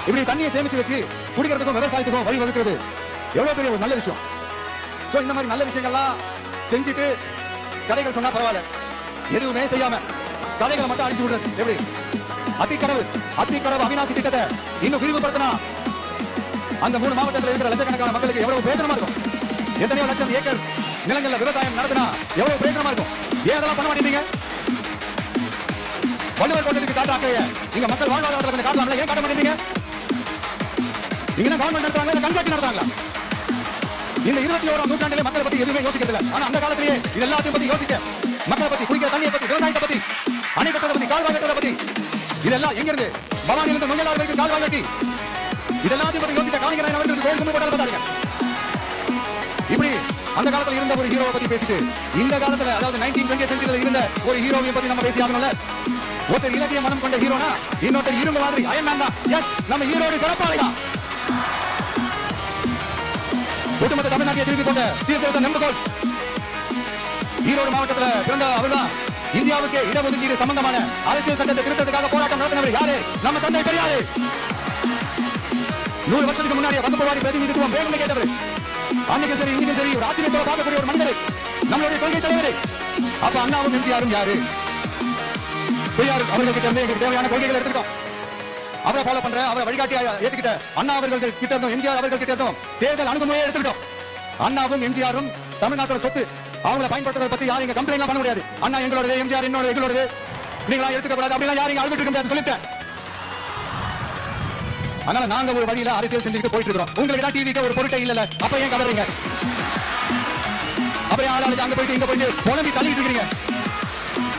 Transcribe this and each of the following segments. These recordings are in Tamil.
இப்படி தண்ணியை சேமிச்சு வச்சு குடிக்கிறதுக்கும் விவசாயத்துக்கும் வழி வகுக்கிறது எவ்வளவு பெரிய ஒரு நல்ல விஷயம். சோ இந்த மாதிரி நல்ல விஷயங்கள்லாம் செஞ்சுட்டு கதைகள் சொன்னா பரவாயில்ல, எதுவுமே செய்யாம கதைகளை மட்டும் அழிச்சு விடுறது எப்படி? அத்திக்கடவு அவிநாசி திட்டத்தை இன்னும் விரிவுபடுத்தினா அந்த 3 மாவட்டத்தில் இருக்கிற லட்சக்கணக்கான மக்களுக்கு எவ்வளவு பிரயோஜனமா இருக்கும். எத்தனையோ லட்சம் ஏக்கர் நிலங்கள்ல விவசாயம் நடத்தினா எவ்வளவு பிரயோஜனமா இருக்கும். ஏன் அதெல்லாம் பண்ண மாட்டேங்க? வள்ளுவர் கோட்டத்துக்கு காட்டாக்கைய இங்க மக்கள் வாழ்வாதாரத்தில் கொஞ்சம் காட்டலாம்ல, ஏன் காட்ட மாட்டேங்க? இங்க கவர்மெண்ட் நடத்துறாங்க, கண்காட்சி நடத்துறாங்க. இந்த 21ஆம் நூற்றாண்டிலே மக்களை பத்தி எதுவுமே யோசிக்கிறது இல்லை. ஆனா அந்த காலத்திலேயே இது எல்லாத்தையும் பத்தி யோசிச்ச மக்களை பத்தி, குடிக்கிற தண்ணியை பத்தி, விவசாயத்தை பத்தி, அணை கட்டுறதை பத்தி, கால்வாய் கட்டுறதை பத்தி, இதெல்லாம் எங்க இருந்து பவானியிலிருந்து நொய்யலாறு வரைக்கும் கால்வாய் கட்டி இதெல்லாத்தையும் பத்தி யோசிச்ச கலைஞர் அவர்களுக்கு கோயில் கும்பி போட்டாலும் பார்த்தாங்க. இப்படி அந்த காலத்துல இருந்த ஒரு ஹீரோவை பத்தி பேசிட்டு இந்த காலத்துல அதாவது 1920 செஞ்சுரியில இருந்த ஒரு ஹீரோவை பத்தி நம்ம பேசி ஆகணும்ல. ஒருத்தர் இலக்கிய மனம் கொண்ட ஹீரோனா இன்னொருத்தர் இரும்பு மாதிரி அயன் மேன் தான். எஸ், நம்ம ஹீரோடு கடப்பாளை தான். ஒட்டுமொத்த தமிழ்நாட்டை திருப்பி கொண்ட சீர்திருத்த நெம்புகோல் ஈரோடு மாவட்டத்தில் பிறந்த அவர்தான். இந்தியாவுக்கு இடஒதுக்கீடு சம்பந்தமான அரசியல் சட்டத்தை திருத்தத்துக்காக போராட்டம் நடத்தினவர் யாரு? நம்ம தந்தை பெரியாரு. 100 வருஷத்துக்கு முன்னாடி வகுப்புவாரி பிரதிநிதித்துவம் வேணும்னு கேட்டவர். அன்னைக்கு சரி இன்னைக்கு சரி ஒரு ஆச்சரியத்தோட பார்க்கக்கூடிய ஒரு மனிதர், நம்மளுடைய கொள்கை தலைவர். அப்ப அண்ணாவும் எம்ஜிஆரும் யாரு? பெரியார் அவர்கள் இருந்து எங்களுக்கு தேவையான கொள்கைகளை எடுத்துக்கிட்டோம். அவரை ஃபாலோ பண்ற, அவரை வழிகாட்டியா ஏத்துக்கிட்ட அண்ணா அவர்கள் கிட்ட இருந்தும் எம்ஜிஆர் அவர்கள் கிட்ட இருந்தும் தேர்தல் அணுகுமுறையை எடுத்துக்கிட்டோம். அண்ணாவும் எம்ஜிஆரும் தமிழ்நாட்டோட சொத்து, அவங்களை பயன்படுத்துறதை பத்தி யாரும் இங்க கம்ப்ளைண்ட் பண்ண முடியாது. அண்ணா எங்களோட, எம்ஜிஆர் என்னோட, எங்களோட, நீங்களா எடுத்துக்கப்படாது அப்படிலாம் யாரும் அழுதுட்டு இருக்க முடியாது சொல்லிட்டேன். அதனால நாங்க ஒரு வழியில அரசியல் செஞ்சுட்டு போயிட்டு இருக்கோம். உங்களுக்கு தான் டிவிக்கு ஒரு பொருட்டே இல்ல, அப்ப ஏன் கதறீங்க? அப்படியே ஆளாளுக்கு அங்க போயிட்டு இங்க போயிட்டு புலம்பி தள்ளிட்டு இருக்கீங்க.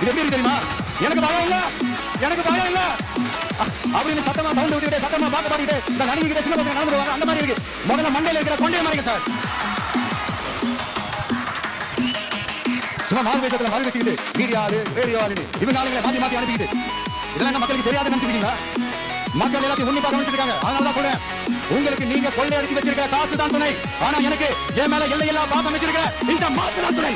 இது எப்படி இருக்கு தெரியுமா? எனக்கு பயம் இல்ல, எனக்கு பயம் இல்ல அப்படின்னு சத்தமா சவுண்ட் விட்டுட்டு சத்தமா பாட்டு பாடிட்டு இந்த நடிகை கிட்ட சின்ன பசங்க நடந்துருவாங்க. அந்த மாதிரி இருக்கு. முதல்ல மண்டையில இருக்கிற கொண்டைய மாறிங்க சார். சும்மா மாறு வேஷத்துல மாறி வச்சுக்கிட்டு மீடியா ஆளு, ரேடியோ ஆளு, இவங்க ஆளுங்களை மாத்தி மாத்தி அனுப்பிக்கிட்டு இதெல்லாம் மக்களுக்கு தெரியாத நினைச்சுக்கிட்டீங்களா? மக்கள் எல்லாத்தையும் உன்னிப்பா கவனிச்சிருக்காங்க. அதனாலதான் சொல்றேன், உங்களுக்கு நீங்க கொள்ளை அடிச்சு வச்சிருக்க காசு தான் துணை, ஆனா எனக்கு என் மேல எல்லையெல்லாம் பாசம் வச்சிருக்க இந்த மாசு தான் துணை.